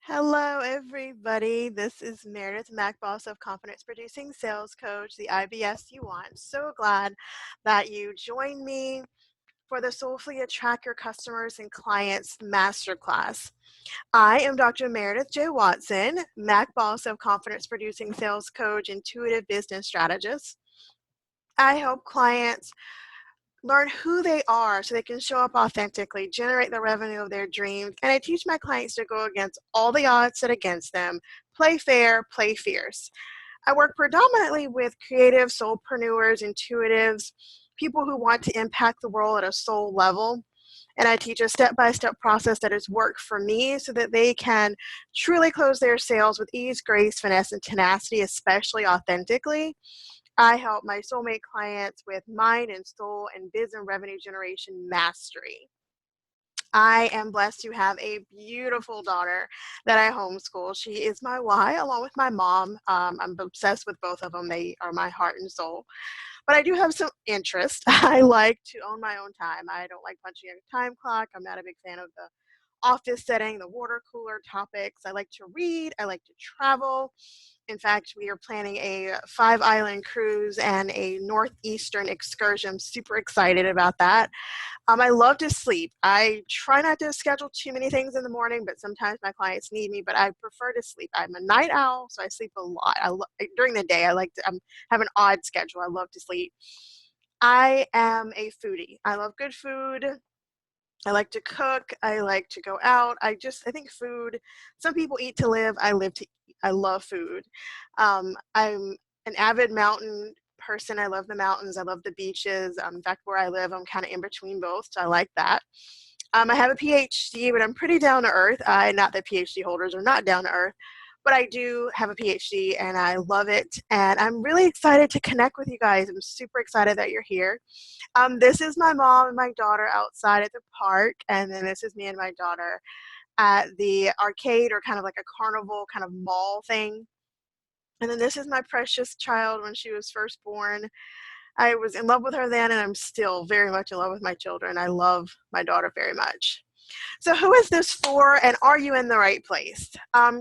Hello, everybody. This is Meredith, Macboss of Confidence Producing Sales Coach, the IBS you want. So glad that you joined me for the Soulfully Attract Your Customers and Clients Masterclass. I am Dr. Meredith J. Watson, Macboss of Confidence Producing Sales Coach, Intuitive Business Strategist. I help clients learn who they are so they can show up authentically, generate the revenue of their dreams. And I teach my clients to go against all the odds set against them, play fair, play fierce. I work predominantly with creative soulpreneurs, intuitives, people who want to impact the world at a soul level. And I teach a step-by-step process that has worked for me so that they can truly close their sales with ease, grace, finesse, and tenacity, especially authentically. I help my soulmate clients with mind and soul and biz and revenue generation mastery. I am blessed to have a beautiful daughter that I homeschool. She is my why, along with my mom. I'm obsessed with both of them. They are my heart and soul. But I do have some interest. I like to own my own time. I don't like punching a time clock. I'm not a big fan of the office setting, the water cooler topics. I like to read. I like to travel. In fact, we are planning a 5-island cruise and a northeastern excursion. I'm super excited about that. I love to sleep. I try not to schedule too many things in the morning, but sometimes my clients need me, but I prefer to sleep. I'm a night owl, so I sleep a lot. During the day, I like to have an odd schedule. I love to sleep. I am a foodie. I love good food. I like to cook. I like to go out. I think food, some people eat to live. I live to eat. I love food. I'm an avid mountain person. I love the mountains. I love the beaches. In fact, where I live, I'm kind of in between both, so I like that. I have a PhD, but I'm pretty down to earth. Not that PhD holders are not down to earth, but I do have a PhD and I love it. And I'm really excited to connect with you guys. I'm super excited that you're here. This is my mom and my daughter outside at the park, and then this is me and my daughter at the arcade, or kind of like a carnival kind of mall thing. And then this is my precious child when she was first born. I was in love with her then, and I'm still very much in love with my children. I love my daughter very much. So who is this for, and are you in the right place?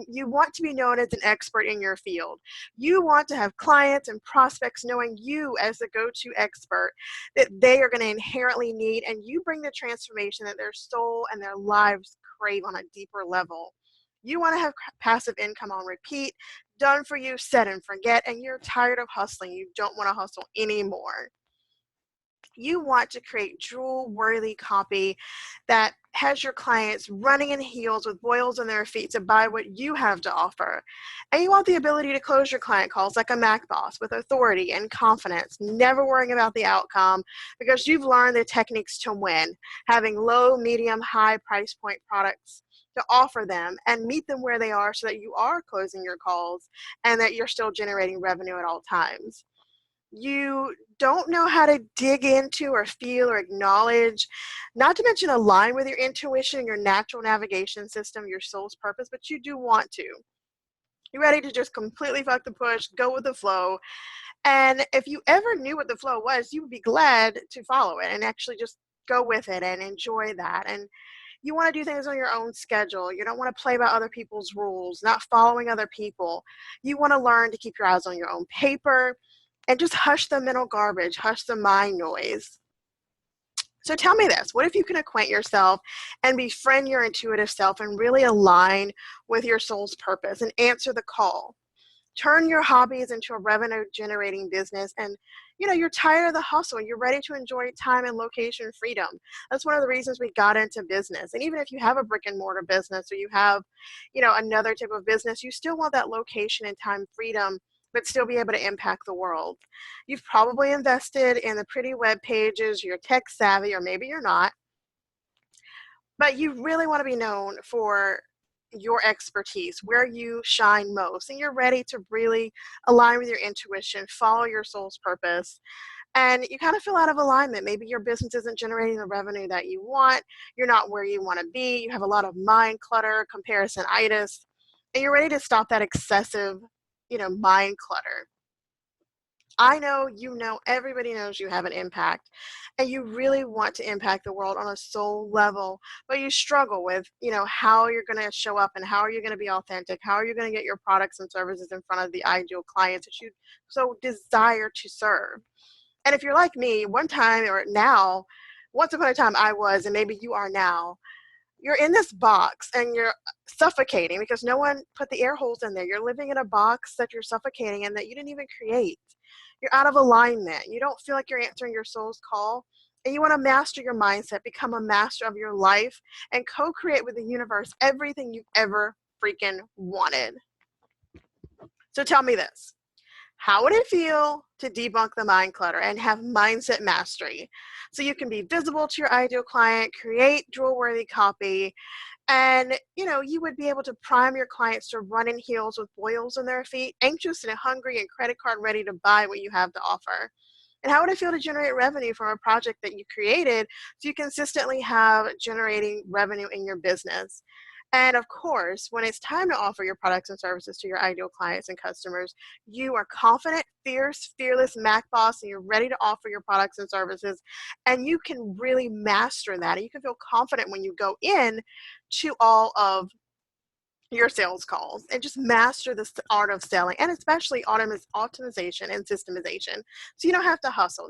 You want to be known as an expert in your field. You want to have clients and prospects knowing you as the go-to expert that they are going to inherently need, and you bring the transformation that their soul and their lives crave on a deeper level. You want to have passive income on repeat, done for you, set and forget, and you're tired of hustling. You don't want to hustle anymore. You want to create jewel-worthy copy that has your clients running in heels with boils on their feet to buy what you have to offer. And you want the ability to close your client calls like a Mac boss with authority and confidence, never worrying about the outcome because you've learned the techniques to win, having low, medium, high price point products to offer them and meet them where they are so that you are closing your calls and that you're still generating revenue at all times. You don't know how to dig into or feel or acknowledge, not to mention align with your intuition, your natural navigation system, your soul's purpose, but you do want to. You're ready to just completely fuck the push, go with the flow. And if you ever knew what the flow was, you would be glad to follow it and actually just go with it and enjoy that. And you want to do things on your own schedule. You don't want to play by other people's rules, not following other people. You want to learn to keep your eyes on your own paper and just hush the mental garbage, hush the mind noise. So tell me this, what if you can acquaint yourself and befriend your intuitive self and really align with your soul's purpose and answer the call? Turn your hobbies into a revenue generating business, and you're tired of the hustle and you're ready to enjoy time and location freedom. That's one of the reasons we got into business. And even if you have a brick and mortar business, or you have another type of business, you still want that location and time freedom, but still be able to impact the world. You've probably invested in the pretty web pages, you're tech savvy, or maybe you're not, but you really want to be known for your expertise, where you shine most, and you're ready to really align with your intuition, follow your soul's purpose, and you kind of feel out of alignment. Maybe your business isn't generating the revenue that you want, you're not where you want to be, you have a lot of mind clutter, comparisonitis, and you're ready to stop that excessive, mind clutter. I know, you know, everybody knows you have an impact and you really want to impact the world on a soul level, but you struggle with, you know, how you're going to show up and how are you going to be authentic? How are you going to get your products and services in front of the ideal clients that you so desire to serve? And if you're like me, one time or now, once upon a time I was, and maybe you are now, you're in this box and you're suffocating because no one put the air holes in there. You're living in a box that you're suffocating and that you didn't even create. You're out of alignment. You don't feel like you're answering your soul's call. And you want to master your mindset, become a master of your life, and co-create with the universe everything you've ever freaking wanted. So tell me this. How would it feel to debunk the mind clutter and have mindset mastery so you can be visible to your ideal client, create drool-worthy copy, and you would be able to prime your clients to run in heels with boils in their feet, anxious and hungry and credit card ready to buy what you have to offer? And how would it feel to generate revenue from a project that you created so you consistently have generating revenue in your business? And of course, when it's time to offer your products and services to your ideal clients and customers, you are confident, fierce, fearless Mac boss, and you're ready to offer your products and services. And you can really master that. And you can feel confident when you go in to all of your sales calls and just master the art of selling, and especially automation and systemization. So you don't have to hustle.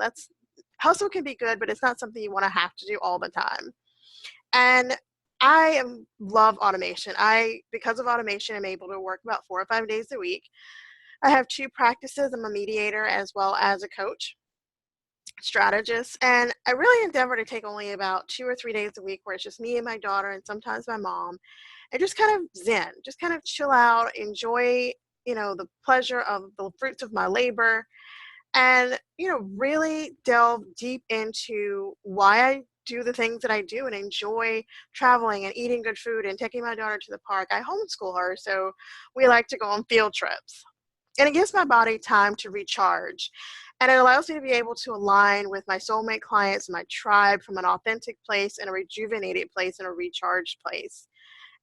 Hustle can be good, but it's not something you want to have to do all the time. And love automation. Because of automation, I'm able to work about 4 or 5 days a week. I have 2 practices. I'm a mediator as well as a coach, strategist, and I really endeavor to take only about 2 or 3 days a week where it's just me and my daughter and sometimes my mom, and just kind of zen, just kind of chill out, enjoy, the pleasure of the fruits of my labor, and, really delve deep into why I do the things that I do and enjoy traveling and eating good food and taking my daughter to the park. I homeschool her, so we like to go on field trips. And it gives my body time to recharge. And it allows me to be able to align with my soulmate clients, my tribe, from an authentic place and a rejuvenated place and a recharged place.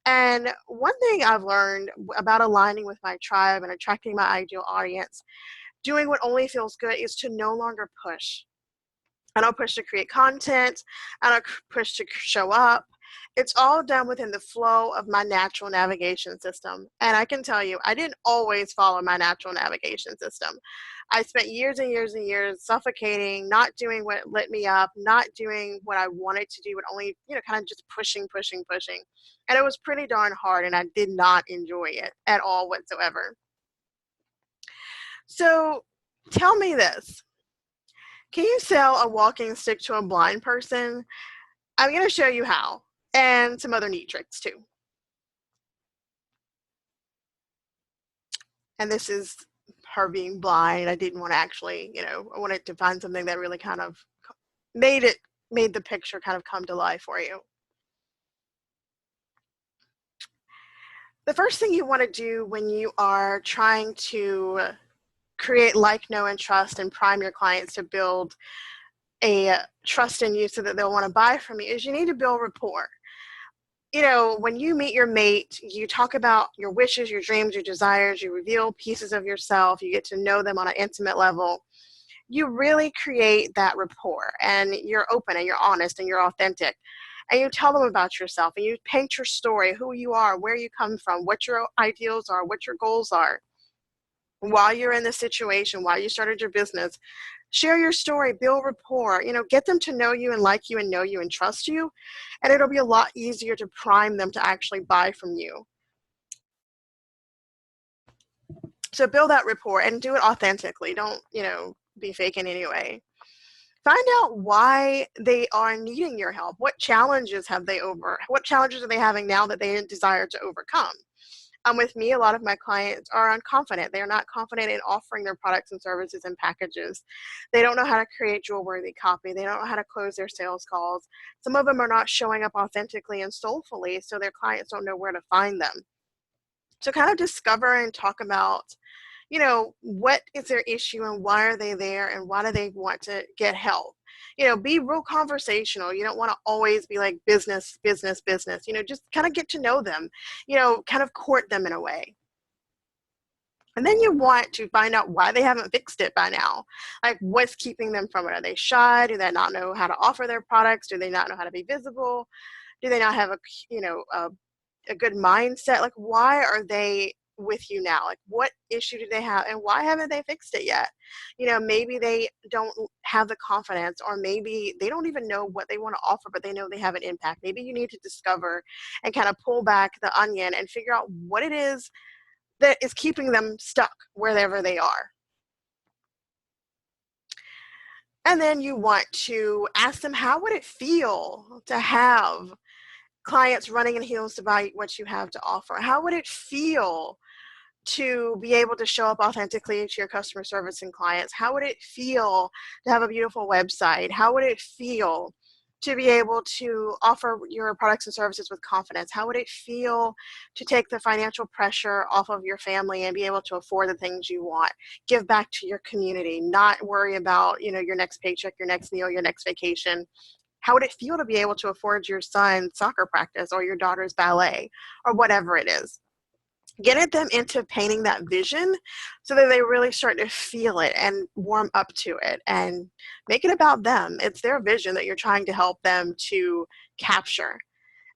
And one thing I've learned about aligning with my tribe and attracting my ideal audience, doing what only feels good, is to no longer push. I don't push to create content. I don't push to show up. It's all done within the flow of my natural navigation system. And I can tell you, I didn't always follow my natural navigation system. I spent years and years and years suffocating, not doing what lit me up, not doing what I wanted to do, but only, kind of just pushing, pushing, pushing. And it was pretty darn hard, and I did not enjoy it at all whatsoever. So tell me this. Can you sell a walking stick to a blind person? I'm going to show you how, and some other neat tricks too. And this is her being blind. I didn't want to actually, I wanted to find something that really kind of made the picture kind of come to life for you. The first thing you want to do when you are trying to create like, know, and trust and prime your clients to build a trust in you so that they'll want to buy from you is you need to build rapport. When you meet your mate, you talk about your wishes, your dreams, your desires, you reveal pieces of yourself, you get to know them on an intimate level. You really create that rapport, and you're open and you're honest and you're authentic. And you tell them about yourself and you paint your story, who you are, where you come from, what your ideals are, what your goals are. While you're in this situation, while you started your business, share your story, build rapport, get them to know you and like you and know you and trust you. And it'll be a lot easier to prime them to actually buy from you. So build that rapport and do it authentically. Don't, be fake in any way. Find out why they are needing your help. What challenges are they having now that they desire to overcome? With me, a lot of my clients are unconfident. They're not confident in offering their products and services and packages. They don't know how to create jewel-worthy copy. They don't know how to close their sales calls. Some of them are not showing up authentically and soulfully, so their clients don't know where to find them. So kind of discover and talk about, what is their issue and why are they there and why do they want to get help? Be real conversational. You don't want to always be like business, business, business. Just kind of get to know them, kind of court them in a way. And then you want to find out why they haven't fixed it by now. Like, what's keeping them from it? Are they shy? Do they not know how to offer their products? Do they not know how to be visible? Do they not have a good mindset? Like, why are they with you now? Like, what issue do they have, and why haven't they fixed it yet? Maybe they don't have the confidence, or maybe they don't even know what they want to offer, but they know they have an impact. Maybe you need to discover and kind of pull back the onion and figure out what it is that is keeping them stuck wherever they are. And then you want to ask them, how would it feel to have clients running in heels to buy what you have to offer? How would it feel to be able to show up authentically to your customer service and clients? How would it feel to have a beautiful website? How would it feel to be able to offer your products and services with confidence? How would it feel to take the financial pressure off of your family and be able to afford the things you want? Give back to your community, not worry about, your next paycheck, your next meal, your next vacation. How would it feel to be able to afford your son's soccer practice or your daughter's ballet or whatever it is? Get them into painting that vision so that they really start to feel it and warm up to it, and make it about them. It's their vision that you're trying to help them to capture.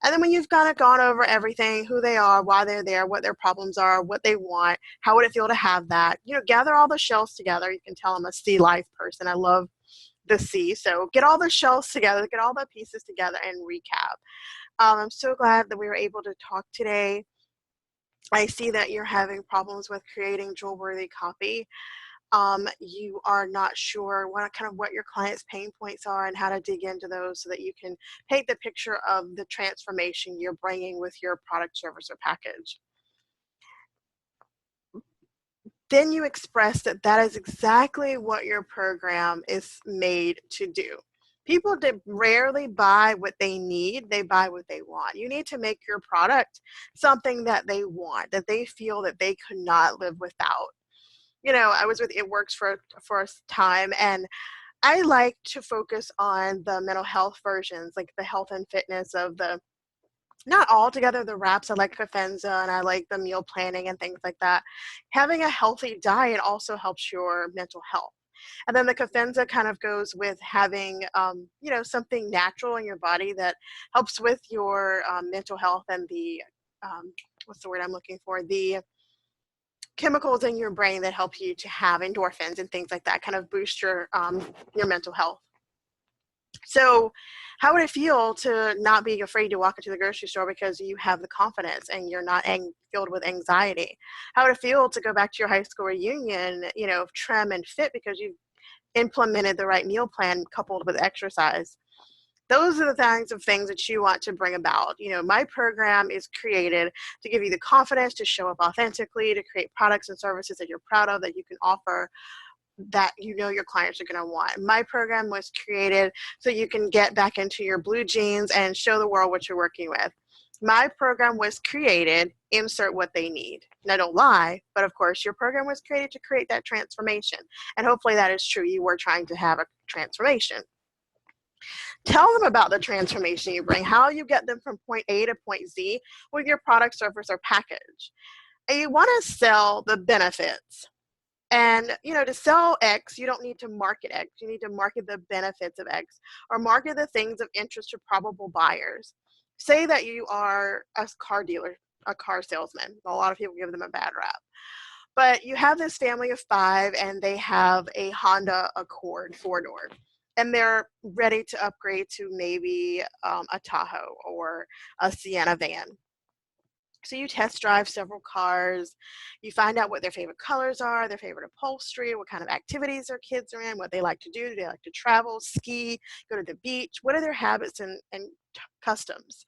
And then when you've kind of gone over everything, who they are, why they're there, what their problems are, what they want, how would it feel to have that, gather all the shells together. You can tell I'm a sea life person. I love the sea. So get all the shells together, get all the pieces together, and recap. I'm so glad that we were able to talk today. I see that you're having problems with creating jewel-worthy copy. You are not sure what your clients' pain points are and how to dig into those so that you can paint the picture of the transformation you're bringing with your product, service, or package. Then you express that that is exactly what your program is made to do. People rarely buy what they need, they buy what they want. You need to make your product something that they want, that they feel that they could not live without. I was with It Works for a time, and I like to focus on the mental health versions, like the health and fitness of not altogether the wraps. I like Kafenza and I like the meal planning and things like that. Having a healthy diet also helps your mental health. And then the Kafenza kind of goes with having, something natural in your body that helps with your mental health and the, what's the word I'm looking for? The chemicals in your brain that help you to have endorphins and things like that, kind of boost your mental health. So how would it feel to not be afraid to walk into the grocery store because you have the confidence and you're not filled with anxiety? How would it feel to go back to your high school reunion, trim and fit because you've implemented the right meal plan coupled with exercise? Those are the kinds of things that you want to bring about. My program is created to give you the confidence to show up authentically, to create products and services that you're proud of, that you can offer, that your clients are going to want. My program was created so you can get back into your blue jeans and show the world what you're working with. My program was created, insert what they need. Now, don't lie, but of course, your program was created to create that transformation. And hopefully that is true. You were trying to have a transformation. Tell them about the transformation you bring, how you get them from point A to point Z with your product, service, or package. And you want to sell the benefits. And, to sell X, you don't need to market X. You need to market the benefits of X, or market the things of interest to probable buyers. Say that you are a car dealer, a car salesman. A lot of people give them a bad rap. But you have this family of 5, and they have a Honda Accord 4-door. And they're ready to upgrade to maybe a Tahoe or a Sienna van. So you test drive several cars, you find out what their favorite colors are, their favorite upholstery, what kind of activities their kids are in, what they like to do. Do they like to travel, ski, go to the beach? What are their habits and customs?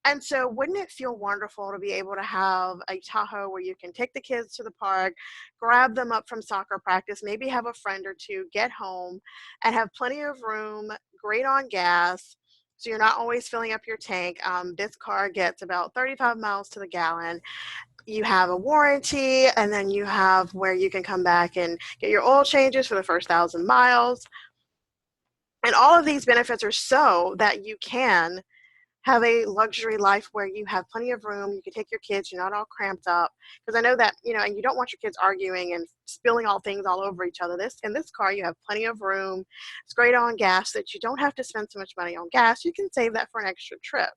And so wouldn't it feel wonderful to be able to have a Tahoe where you can take the kids to the park, grab them up from soccer practice, maybe have a friend or two, get home, and have plenty of room, great on gas, so you're not always filling up your tank. This car gets about 35 miles to the gallon. You have a warranty, and then you have where you can come back and get your oil changes for the first 1,000 miles. And all of these benefits are so that you can have a luxury life where you have plenty of room, you can take your kids, you're not all cramped up. Because I know that, and you don't want your kids arguing and spilling all things all over each other. In this car, you have plenty of room. It's great on gas, that you don't have to spend so much money on gas. You can save that for an extra trip.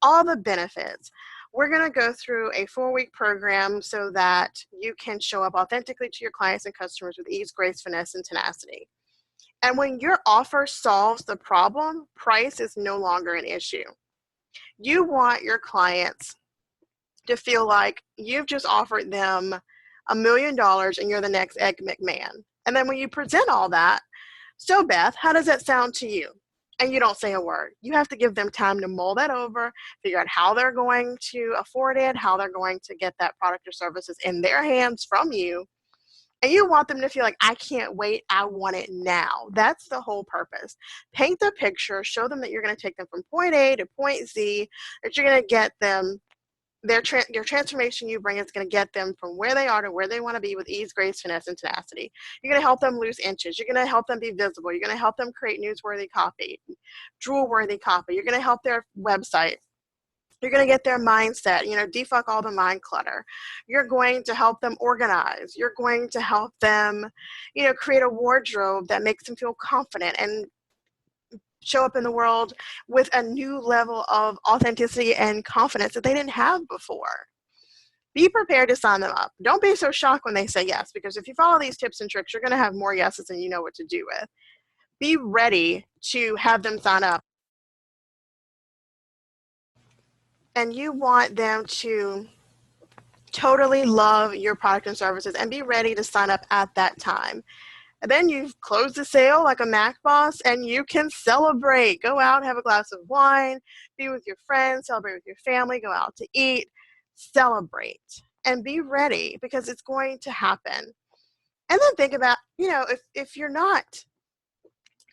All the benefits. We're going to go through a 4-week program so that you can show up authentically to your clients and customers with ease, grace, finesse, and tenacity. And when your offer solves the problem, price is no longer an issue. You want your clients to feel like you've just offered them $1 million and you're the next Ed McMahon. And then when you present all that, so Beth, how does that sound to you? And you don't say a word. You have to give them time to mull that over, figure out how they're going to afford it, how they're going to get that product or services in their hands from you. And you want them to feel like, I can't wait, I want it now. That's the whole purpose. Paint the picture, show them that you're going to take them from point A to point Z, that you're going to get them, your transformation you bring is going to get them from where they are to where they want to be with ease, grace, finesse, and tenacity. You're going to help them lose inches. You're going to help them be visible. You're going to help them create newsworthy copy, drool-worthy copy. You're going to help their website. You're going to get their mindset, defuck all the mind clutter. You're going to help them organize. You're going to help them, create a wardrobe that makes them feel confident and show up in the world with a new level of authenticity and confidence that they didn't have before. Be prepared to sign them up. Don't be so shocked when they say yes, because if you follow these tips and tricks, you're going to have more yeses than you know what to do with. Be ready to have them sign up. And you want them to totally love your product and services and be ready to sign up at that time. And then you've closed the sale like a Mac boss and you can celebrate. Go out, have a glass of wine, be with your friends, celebrate with your family, go out to eat, celebrate, and be ready because it's going to happen. And then think about, if you're not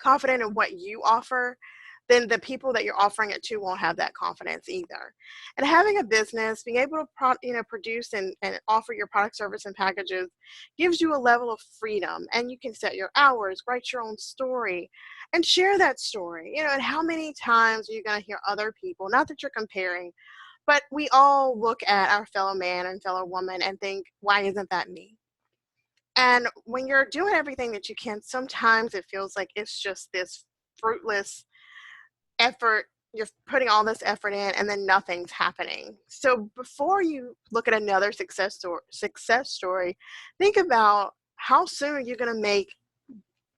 confident in what you offer, then the people that you're offering it to won't have that confidence either. And having a business, being able to produce and offer your product, service, and packages gives you a level of freedom. And you can set your hours, write your own story, and share that story. And how many times are you going to hear other people, not that you're comparing, but we all look at our fellow man and fellow woman and think, why isn't that me? And when you're doing everything that you can, sometimes it feels like it's just this fruitless effort. You're putting all this effort in and then nothing's happening. So before you look at another success story, think about how soon are you going to make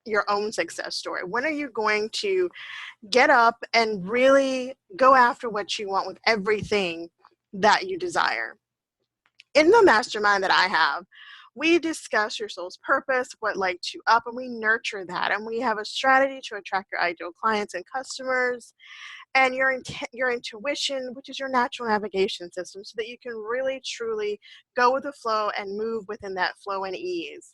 your own success story? When are you going to get up and really go after what you want with everything that you desire? In the mastermind that I have, we discuss your soul's purpose, what lights you up, and we nurture that. And we have a strategy to attract your ideal clients and customers, and your intuition, which is your natural navigation system, so that you can really, truly go with the flow and move within that flow and ease.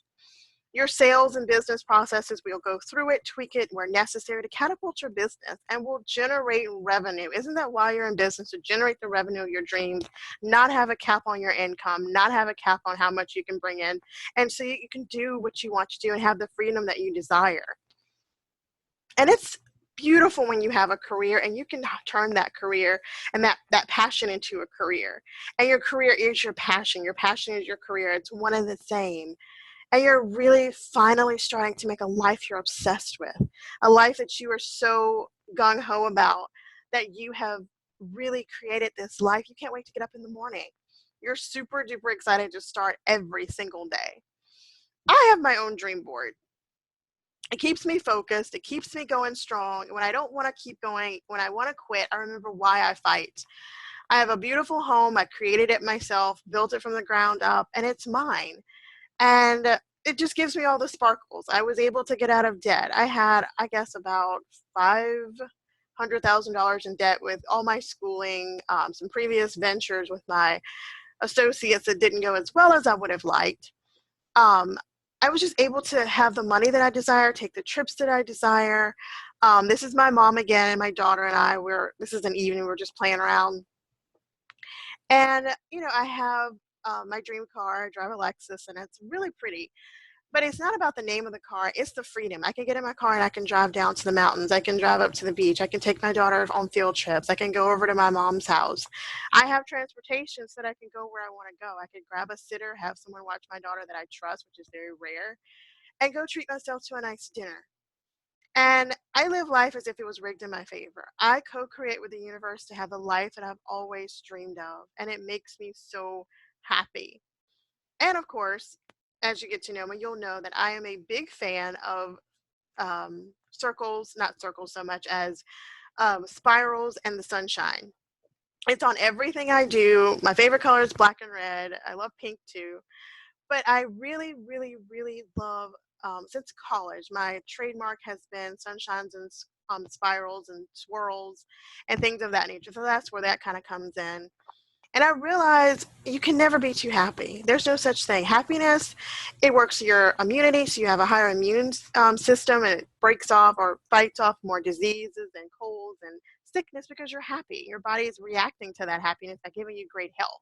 Your sales and business processes, we'll go through it, tweak it where necessary to catapult your business and will generate revenue. Isn't that why you're in business? To generate the revenue of your dreams, not have a cap on your income, not have a cap on how much you can bring in, and so you can do what you want to do and have the freedom that you desire. And it's beautiful when you have a career and you can turn that career and that passion into a career. And your career is your passion. Your passion is your career. It's one and the same. And you're really finally starting to make a life you're obsessed with, a life that you are so gung-ho about, that you have really created this life. You can't wait to get up in the morning. You're super duper excited to start every single day. I have my own dream board. It keeps me focused. It keeps me going strong. When I don't want to keep going, when I want to quit, I remember why I fight. I have a beautiful home. I created it myself, built it from the ground up, and it's mine. And it just gives me all the sparkles. I was able to get out of debt. I had, I guess, about $500,000 in debt with all my schooling, some previous ventures with my associates that didn't go as well as I would have liked. I was just able to have the money that I desire, take the trips that I desire. This is my mom again, and my daughter and I, this is an evening, we're just playing around. And, I have my dream car. I drive a Lexus, and it's really pretty. But it's not about the name of the car, it's the freedom. I can get in my car and I can drive down to the mountains. I can drive up to the beach. I can take my daughter on field trips. I can go over to my mom's house. I have transportation so that I can go where I want to go. I can grab a sitter, have someone watch my daughter that I trust, which is very rare, and go treat myself to a nice dinner. And I live life as if it was rigged in my favor. I co-create with the universe to have the life that I've always dreamed of, and it makes me so happy. And of course, as you get to know me, you'll know that I am a big fan of circles, not circles so much as spirals and the sunshine. It's on everything I do. My favorite color is black and red. I love pink too. But I really, really, really love, since college, my trademark has been sunshines and spirals and swirls and things of that nature. So that's where that kind of comes in. And I realized you can never be too happy. There's no such thing. Happiness, it works your immunity, so you have a higher immune system, and it breaks off or fights off more diseases and colds and sickness because you're happy. Your body is reacting to that happiness by giving you great health.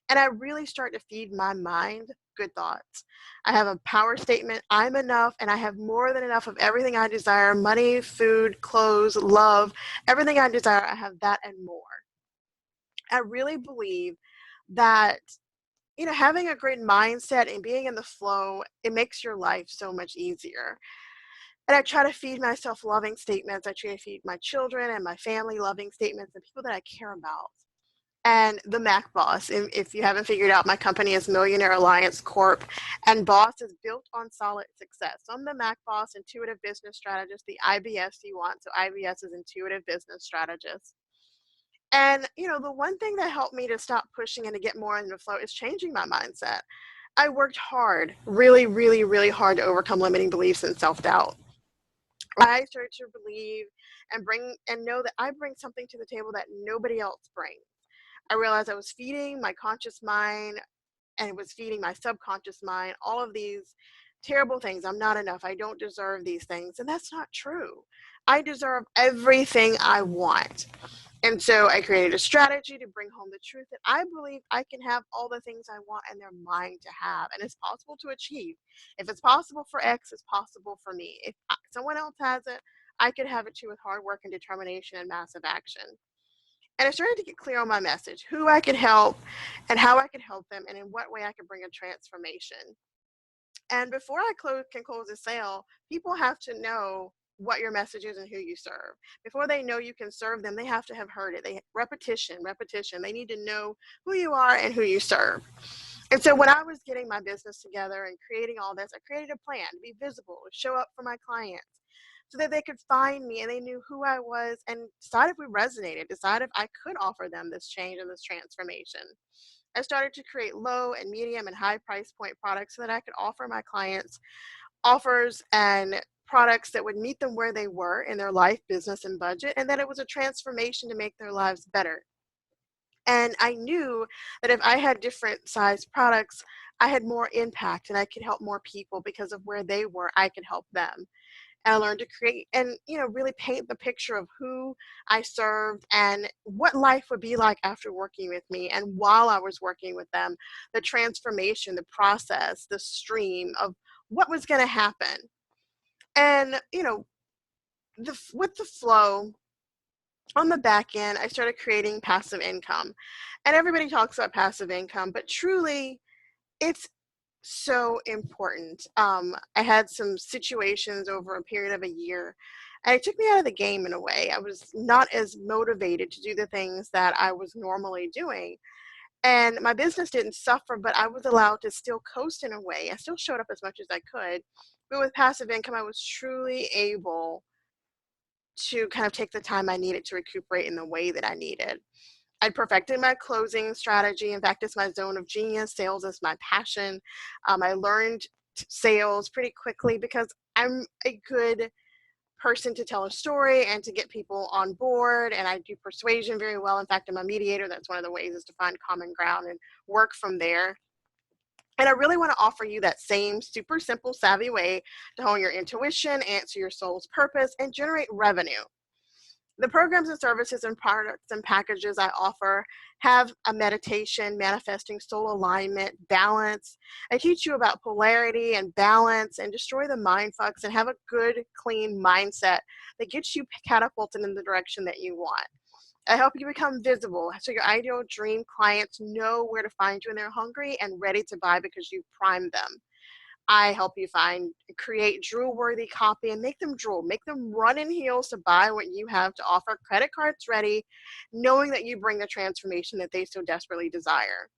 And I really start to feed my mind good thoughts. I have a power statement. I'm enough, and I have more than enough of everything I desire: money, food, clothes, love, everything I desire. I have that and more. I really believe that, having a great mindset and being in the flow, it makes your life so much easier. And I try to feed myself loving statements. I try to feed my children and my family loving statements and people that I care about. And the Mac Boss, if you haven't figured out, my company is Millionaire Alliance Corp, and Boss is built on solid success. So I'm the Mac Boss, Intuitive Business Strategist, the IBS you want. So IBS is Intuitive Business Strategist. And, the one thing that helped me to stop pushing and to get more into the flow is changing my mindset. I worked hard, really, really, really hard to overcome limiting beliefs and self-doubt. I started to believe and bring and know that I bring something to the table that nobody else brings. I realized I was feeding my conscious mind and it was feeding my subconscious mind all of these terrible things. I'm not enough. I don't deserve these things. And that's not true. I deserve everything I want. And so I created a strategy to bring home the truth that I believe I can have all the things I want and they're mine to have. And it's possible to achieve. If it's possible for X, it's possible for me. If someone else has it, I could have it too with hard work and determination and massive action. And I started to get clear on my message, who I could help and how I could help them and in what way I could bring a transformation. And before I can close a sale, people have to know what your message is and who you serve. Before they know you can serve them, they have to have heard it. Repetition, repetition. They need to know who you are and who you serve. And so when I was getting my business together and creating all this, I created a plan to be visible, to show up for my clients so that they could find me and they knew who I was and decide if we resonated, decide if I could offer them this change and this transformation. I started to create low and medium and high price point products so that I could offer my clients offers and products that would meet them where they were in their life, business, and budget, and that it was a transformation to make their lives better. And I knew that if I had different size products, I had more impact and I could help more people because of where they were, I could help them. And I learned to create and, really paint the picture of who I served and what life would be like after working with me. And while I was working with them, the transformation, the process, the stream of what was going to happen. And, with the flow on the back end, I started creating passive income. And everybody talks about passive income, but truly it's so important. I had some situations over a period of a year, and it took me out of the game in a way. I was not as motivated to do the things that I was normally doing. And my business didn't suffer, but I was allowed to still coast in a way. I still showed up as much as I could. But with passive income, I was truly able to kind of take the time I needed to recuperate in the way that I needed. I'd perfected my closing strategy. In fact, it's my zone of genius. Sales is my passion. I learned sales pretty quickly because I'm a good person to tell a story and to get people on board. And I do persuasion very well. In fact, I'm a mediator. That's one of the ways is to find common ground and work from there. And I really want to offer you that same super simple, savvy way to hone your intuition, answer your soul's purpose, and generate revenue. The programs and services and products and packages I offer have a meditation, manifesting soul alignment, balance. I teach you about polarity and balance and destroy the mind fucks and have a good, clean mindset that gets you catapulted in the direction that you want. I help you become visible so your ideal dream clients know where to find you when they're hungry and ready to buy because you've primed them. I help you create drool-worthy copy and make them drool. Make them run in heels to buy what you have to offer. Credit cards ready, knowing that you bring the transformation that they so desperately desire.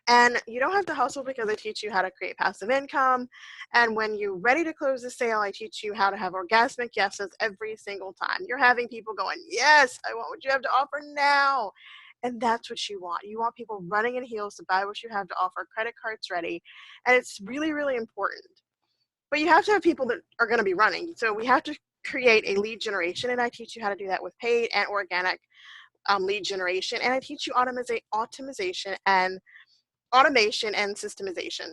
And you don't have to hustle because I teach you how to create passive income. And when you're ready to close the sale, I teach you how to have orgasmic yeses every single time. You're having people going, yes, I want what you have to offer now. And that's what you want. You want people running in heels to buy what you have to offer, credit cards ready. And it's really, really important. But you have to have people that are going to be running. So we have to create a lead generation. And I teach you how to do that with paid and organic lead generation. And I teach you automation and systemization.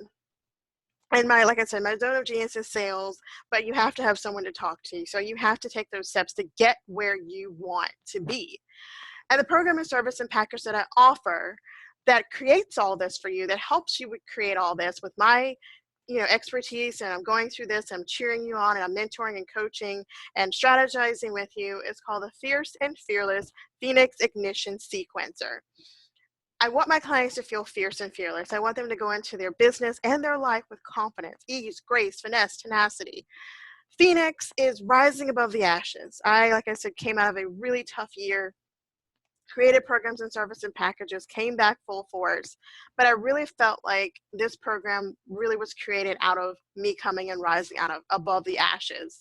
And like I said, my zone of genius is sales, but you have to have someone to talk to. So you have to take those steps to get where you want to be. And the program and service and package that I offer that creates all this for you, that helps you create all this with my expertise, and I'm going through this, I'm cheering you on, and I'm mentoring and coaching and strategizing with you, is called the Fierce and Fearless Phoenix Ignition Sequencer. I want my clients to feel fierce and fearless. I want them to go into their business and their life with confidence, ease, grace, finesse, tenacity. Phoenix is rising above the ashes. Like I said, came out of a really tough year, created programs and service and packages, came back full force. But I really felt like this program really was created out of me coming and rising out of above the ashes.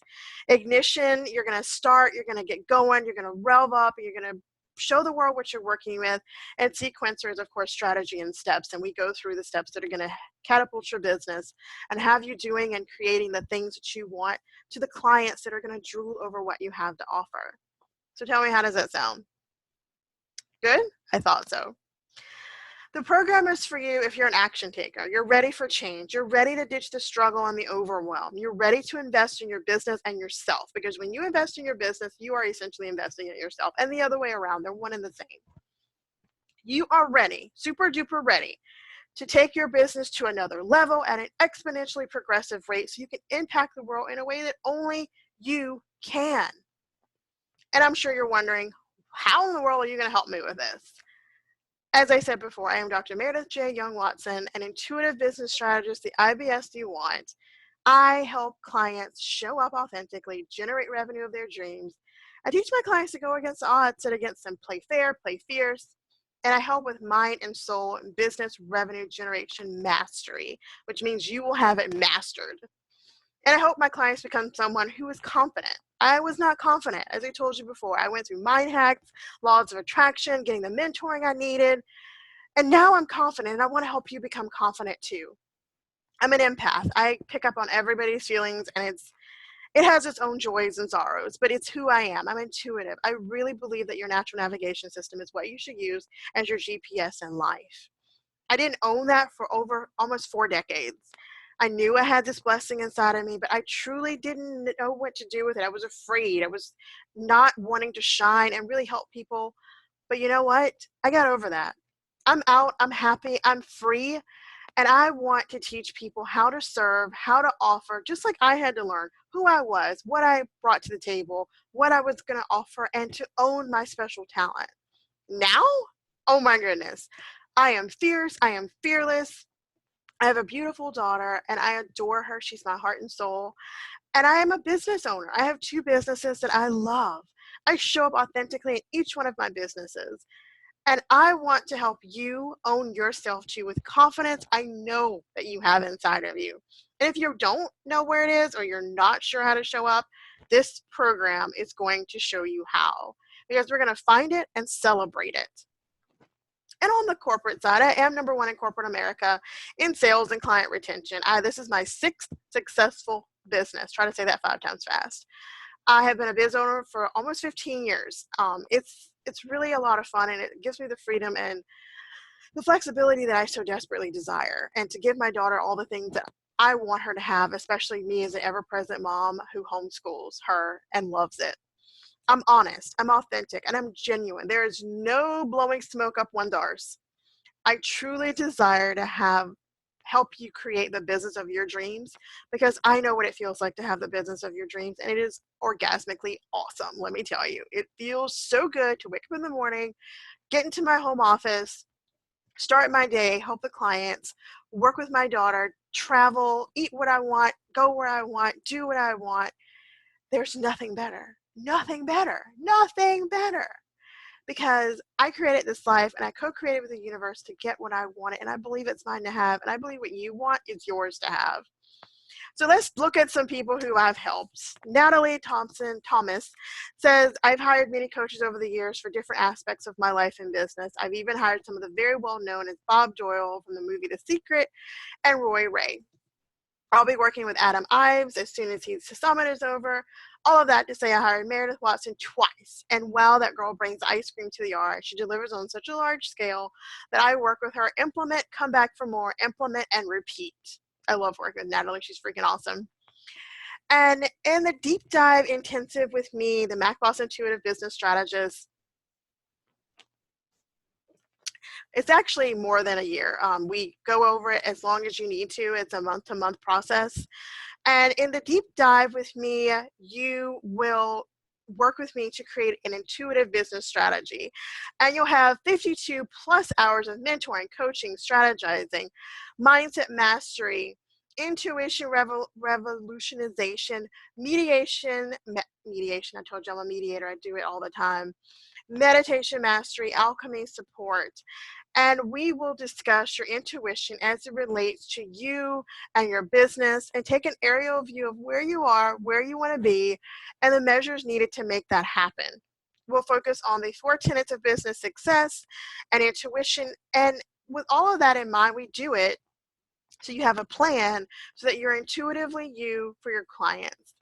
Ignition, you're going to start, you're going to get going, you're going to rev up, you're going to show the world what you're working with. And sequencer is, of course, strategy and steps. And we go through the steps that are going to catapult your business and have you doing and creating the things that you want to the clients that are going to drool over what you have to offer. So tell me, how does that sound? Good? I thought so. The program is for you if you're an action taker. You're ready for change. You're ready to ditch the struggle and the overwhelm. You're ready to invest in your business and yourself, because when you invest in your business, you are essentially investing in yourself, and the other way around. They're one and the same. You are ready, super duper ready, to take your business to another level at an exponentially progressive rate so you can impact the world in a way that only you can. And I'm sure you're wondering, how in the world are you going to help me with this? As I said before, I am Dr. Meredith J. Young-Watson, an intuitive business strategist, the IBS you want. I help clients show up authentically, generate revenue of their dreams. I teach my clients to go against the odds, sit against them, play fair, play fierce. And I help with mind and soul and business revenue generation mastery, which means you will have it mastered. And I hope my clients become someone who is confident. I was not confident, as I told you before. I went through mind hacks, laws of attraction, getting the mentoring I needed. And now I'm confident, and I want to help you become confident too. I'm an empath. I pick up on everybody's feelings, and it has its own joys and sorrows, but it's who I am. I'm intuitive. I really believe that your natural navigation system is what you should use as your GPS in life. I didn't own that for over almost 4 decades. I knew I had this blessing inside of me, but I truly didn't know what to do with it. I was afraid. I was not wanting to shine and really help people. But you know what? I got over that. I'm out. I'm happy. I'm free. And I want to teach people how to serve, how to offer, just like I had to learn who I was, what I brought to the table, what I was going to offer, and to own my special talent. Now, oh my goodness, I am fierce. I am fearless. I have a beautiful daughter, and I adore her. She's my heart and soul. And I am a business owner. I have 2 businesses that I love. I show up authentically in each one of my businesses. And I want to help you own yourself too with confidence I know that you have inside of you. And if you don't know where it is, or you're not sure how to show up, this program is going to show you how, because we're going to find it and celebrate it. And on the corporate side, I am number 1 in corporate America in sales and client retention. This is my 6th successful business. Try to say that 5 times fast. I have been a biz owner for almost 15 years. It's really a lot of fun, and it gives me the freedom and the flexibility that I so desperately desire, and to give my daughter all the things that I want her to have, especially me as an ever-present mom who homeschools her and loves it. I'm honest, I'm authentic, and I'm genuine. There is no blowing smoke up one's arse. I truly desire to help you create the business of your dreams, because I know what it feels like to have the business of your dreams, and it is orgasmically awesome. Let me tell you, it feels so good to wake up in the morning, get into my home office, start my day, help the clients, work with my daughter, travel, eat what I want, go where I want, do what I want. There's nothing better, nothing better, nothing better, because I created this life and I co-created with the universe to get what I wanted, and I believe it's mine to have, and I believe what you want is yours to have. So let's look at some people who I've helped. Natalie Thomas says, I've hired many coaches over the years for different aspects of my life and business. I've even hired some of the very well known as Bob Doyle from the movie The Secret and Roy Ray. I'll be working with Adam Ives as soon as his summit is over. All of that to say I hired Meredith Watson twice. And wow, that girl brings ice cream to the yard. She delivers on such a large scale that I work with her, implement, come back for more, implement, and repeat. I love working with Natalie. She's freaking awesome. And in the deep dive intensive with me, the MacBoss Intuitive Business Strategist, it's actually more than a year. We go over it as long as you need to. It's a month-to-month process. And in the deep dive with me, you will work with me to create an intuitive business strategy. And you'll have 52 plus hours of mentoring, coaching, strategizing, mindset mastery, intuition revolutionization, mediation, I told you I'm a mediator, I do it all the time, meditation mastery, alchemy support. And we will discuss your intuition as it relates to you and your business, and take an aerial view of where you are, where you want to be, and the measures needed to make that happen. We'll focus on the 4 tenets of business success and intuition. And with all of that in mind, we do it so you have a plan so that you're intuitively you for your clients.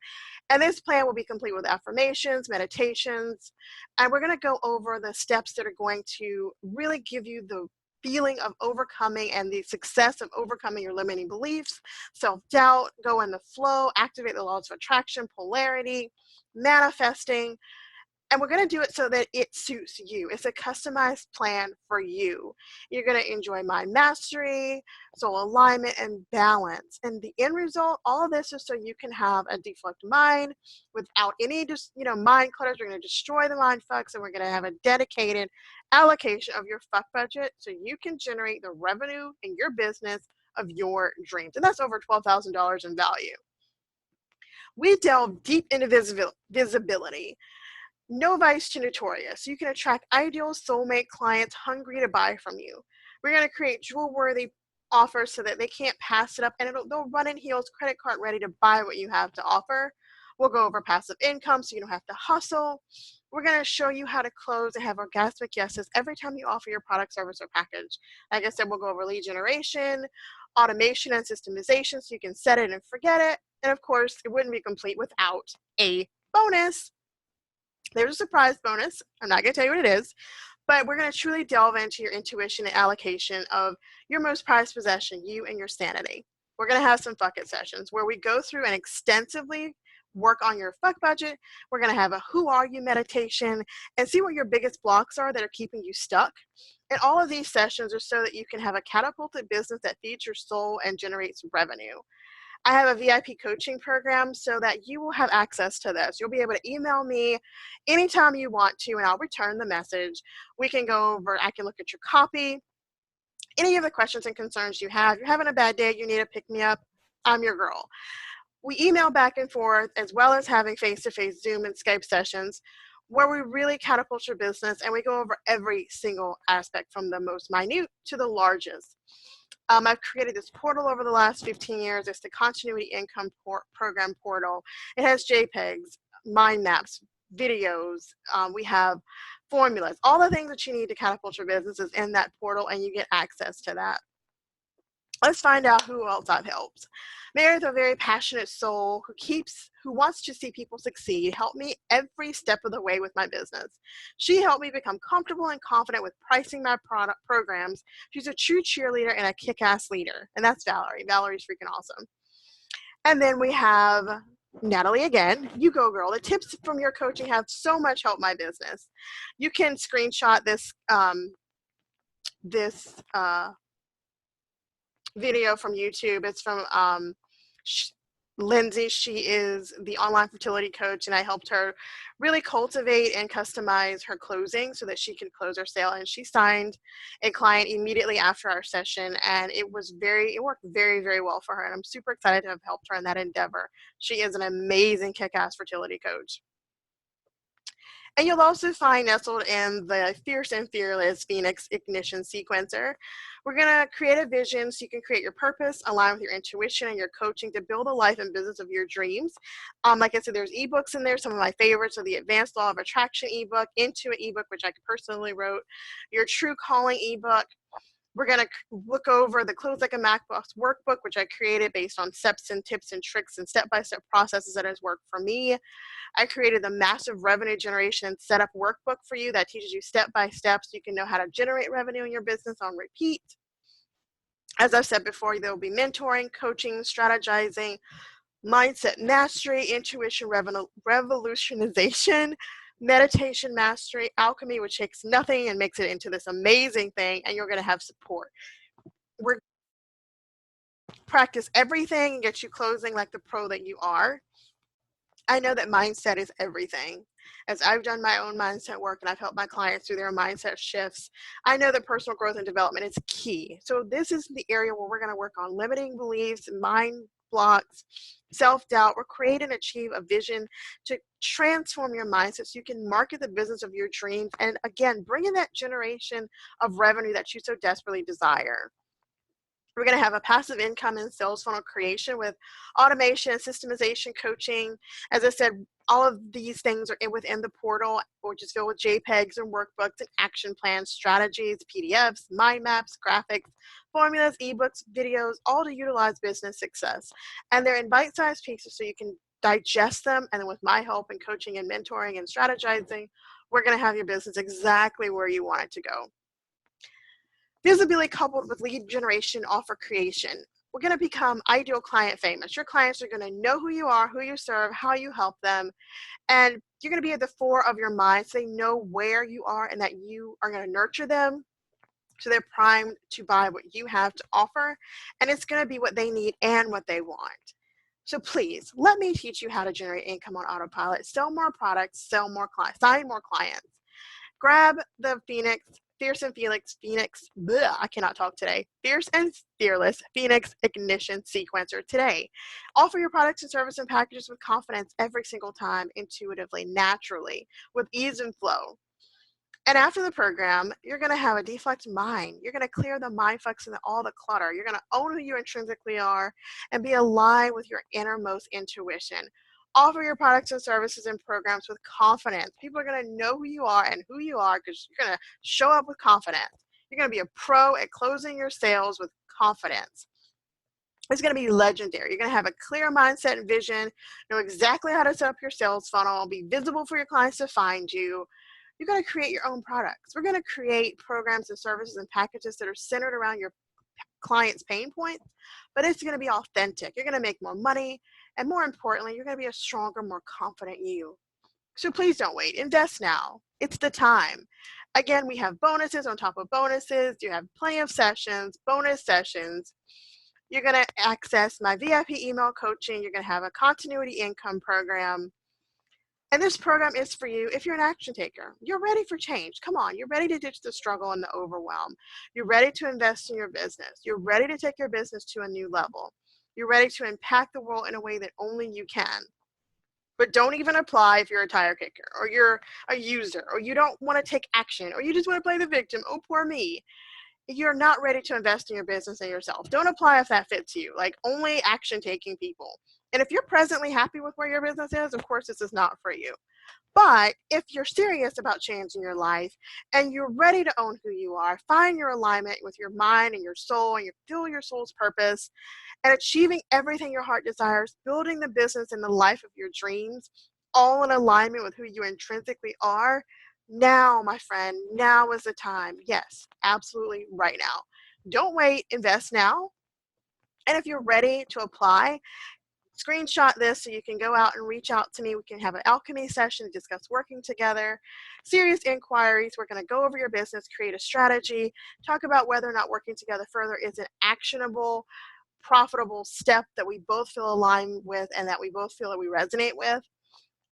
And this plan will be complete with affirmations, meditations, and we're going to go over the steps that are going to really give you the feeling of overcoming and the success of overcoming your limiting beliefs, self-doubt, go in the flow, activate the laws of attraction, polarity, manifesting. And we're going to do it so that it suits you. It's a customized plan for you. You're going to enjoy mind mastery, soul alignment, and balance. And the end result, all of this is so you can have a deflect mind without any mind clutters. We're going to destroy the mind fucks, and we're going to have a dedicated allocation of your fuck budget so you can generate the revenue in your business of your dreams. And that's over $12,000 in value. We delve deep into visibility. No vice to notorious. You can attract ideal soulmate clients hungry to buy from you. We're going to create jewel-worthy offers so that they can't pass it up, and they'll run in heels, credit card ready to buy what you have to offer. We'll go over passive income so you don't have to hustle. We're going to show you how to close and have orgasmic yeses every time you offer your product, service, or package. Like I said, we'll go over lead generation, automation, and systemization so you can set it and forget it. And of course, it wouldn't be complete without a bonus. There's a surprise bonus. I'm not going to tell you what it is, but we're going to truly delve into your intuition and allocation of your most prized possession, you and your sanity. We're going to have some fuck it sessions where we go through and extensively work on your fuck budget. We're going to have a who are you meditation and see what your biggest blocks are that are keeping you stuck. And all of these sessions are so that you can have a catapulted business that feeds your soul and generates revenue. I have a VIP coaching program so that you will have access to this. You'll be able to email me anytime you want to, and I'll return the message. We can go over, I can look at your copy, any of the questions and concerns you have. You're having a bad day, you need to pick me up, I'm your girl. We email back and forth, as well as having face-to-face Zoom and Skype sessions where we really catapult your business, and we go over every single aspect from the most minute to the largest. I've created this portal over the last 15 years. It's the Continuity Income Program portal. It has JPEGs, mind maps, videos. We have formulas. All the things that you need to catapult your business is in that portal, and you get access to that. Let's find out who else I've helped. Mary's a very passionate soul who wants to see people succeed, helped me every step of the way with my business. She helped me become comfortable and confident with pricing my product programs. She's a true cheerleader and a kick-ass leader. And that's Valerie. Valerie's freaking awesome. And then we have Natalie again, you go girl. The tips from your coaching have so much helped my business. You can screenshot this video from YouTube. It's from Lindsay. She is the online fertility coach, and I helped her really cultivate and customize her closing so that she could close her sale. And she signed a client immediately after our session, and it worked very, very well for her. And I'm super excited to have helped her in that endeavor. She is an amazing kick-ass fertility coach. And you'll also find nestled in the Fierce and Fearless Phoenix Ignition Sequencer. We're going to create a vision so you can create your purpose, align with your intuition and your coaching to build a life and business of your dreams. Like I said, there's ebooks in there. Some of my favorites are the Advanced Law of Attraction ebook, Intuit ebook, which I personally wrote, your True Calling ebook. We're going to look over the Close Like a Macboss workbook, which I created based on steps and tips and tricks and step-by-step processes that has worked for me. I created the Massive Revenue Generation and Setup workbook for you that teaches you step-by-step so you can know how to generate revenue in your business on repeat. As I've said before, there will be mentoring, coaching, strategizing, mindset mastery, intuition revolutionization, meditation mastery, alchemy, which takes nothing and makes it into this amazing thing, and you're going to have support. We're practice everything and get you closing like the pro that you are. I know that mindset is everything. As I've done my own mindset work and I've helped my clients through their mindset shifts, I know that personal growth and development is key. So this is the area where we're going to work on limiting beliefs, mind blocks, self-doubt. We're create and achieve a vision to transform your mindset so you can market the business of your dreams and, again, bring in that generation of revenue that you so desperately desire. We're going to have a passive income and sales funnel creation with automation and systemization coaching. As I said, all of these things are within the portal, which is filled with JPEGs and workbooks and action plans, strategies, PDFs, mind maps, graphics, formulas, ebooks, videos, all to utilize business success. And they're in bite-sized pieces so you can digest them. And then with my help and coaching and mentoring and strategizing, we're going to have your business exactly where you want it to go. Visibility coupled with lead generation, offer creation. We're going to become ideal client famous. Your clients are going to know who you are, who you serve, how you help them, and you're going to be at the fore of your mind so they know where you are and that you are going to nurture them so they're primed to buy what you have to offer, and it's going to be what they need and what they want. So please, let me teach you how to generate income on autopilot, sell more products, sell more clients, sign more clients. Grab the Fierce and Fearless Phoenix Ignition Sequencer today. Offer your products and services and packages with confidence every single time, intuitively, naturally, with ease and flow. And after the program, you're going to have a deflect mind. You're going to clear the mind fucks and all the clutter. You're going to own who you intrinsically are and be aligned with your innermost intuition. Offer your products and services and programs with confidence. People are going to know who you are and who you are because you're going to show up with confidence. You're going to be a pro at closing your sales with confidence. It's going to be legendary. You're going to have a clear mindset and vision, know exactly how to set up your sales funnel, be visible for your clients to find you. You're going to create your own products. We're going to create programs and services and packages that are centered around your clients' pain points, but it's going to be authentic. You're going to make more money, and more importantly, you're going to be a stronger, more confident you. So please don't wait. Invest now. It's the time. Again, we have bonuses on top of bonuses. You have plenty of sessions, bonus sessions. You're going to access my VIP email coaching. You're going to have a continuity income program. And this program is for you if you're an action taker. You're ready for change. Come on, you're ready to ditch the struggle and the overwhelm. You're ready to invest in your business. You're ready to take your business to a new level. You're ready to impact the world in a way that only you can. But don't even apply if you're a tire kicker or you're a user or you don't want to take action or you just want to play the victim. Oh, poor me. You're not ready to invest in your business and yourself. Don't apply if that fits you. Like only action taking people. And if you're presently happy with where your business is, of course, this is not for you. But if you're serious about changing your life and you're ready to own who you are, find your alignment with your mind and your soul and you feel your soul's purpose and achieving everything your heart desires, building the business and the life of your dreams, all in alignment with who you intrinsically are, now, my friend, now is the time. Yes, absolutely right now. Don't wait, invest now. And if you're ready to apply, screenshot this so you can go out and reach out to me. We can have an alchemy session to discuss working together, serious inquiries. We're going to go over your business, create a strategy, talk about whether or not working together further is an actionable, profitable step that we both feel aligned with and that we both feel that we resonate with.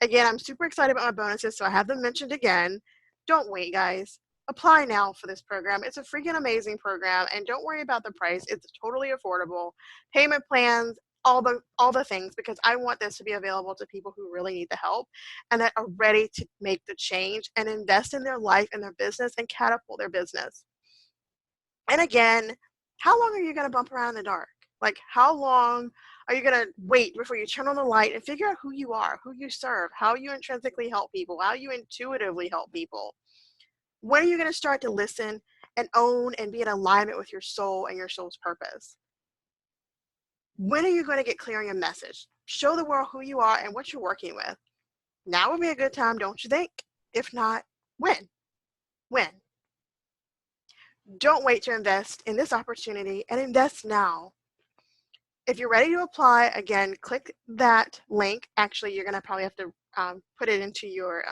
Again, I'm super excited about my bonuses, so I have them mentioned again. Don't wait, guys. Apply now for this program. It's a freaking amazing program, and don't worry about the price. It's totally affordable. Payment plans, all the things, because I want this to be available to people who really need the help and that are ready to make the change and invest in their life and their business and catapult their business. And again, how long are you going to bump around in the dark? Like, how long are you going to wait before you turn on the light and figure out who you are, who you serve, how you intrinsically help people, how you intuitively help people? When are you going to start to listen and own and be in alignment with your soul and your soul's purpose? When are you going to get clear on your message? Show the world who you are and what you're working with. Now would be a good time, don't you think? If not, when? When? Don't wait to invest in this opportunity, and invest now. If you're ready to apply, again, click that link. Actually, you're going to probably have to put it into your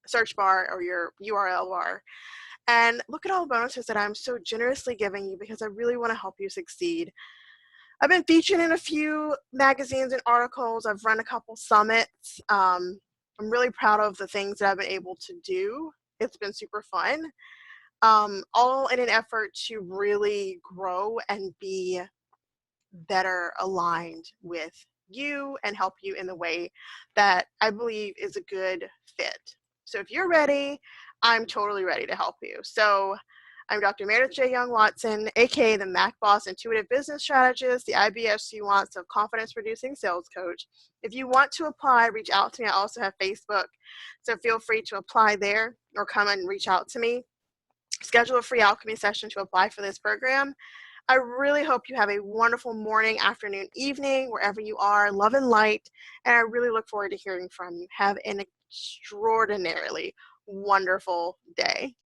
search bar or your URL bar. And look at all the bonuses that I'm so generously giving you because I really want to help you succeed. I've been featured in a few magazines and articles. I've run a couple summits. I'm really proud of the things that I've been able to do. It's been super fun. All in an effort to really grow and be better aligned with you and help you in the way that I believe is a good fit. So if you're ready, I'm totally ready to help you. So I'm Dr. Meredith J. Young Watson, aka the Mac Boss Intuitive Business Strategist, the IBS you want, so Confidence Producing Sales Coach. If you want to apply, reach out to me. I also have Facebook, so feel free to apply there or come and reach out to me. Schedule a free alchemy session to apply for this program. I really hope you have a wonderful morning, afternoon, evening, wherever you are. Love and light. And I really look forward to hearing from you. Have an extraordinarily wonderful day.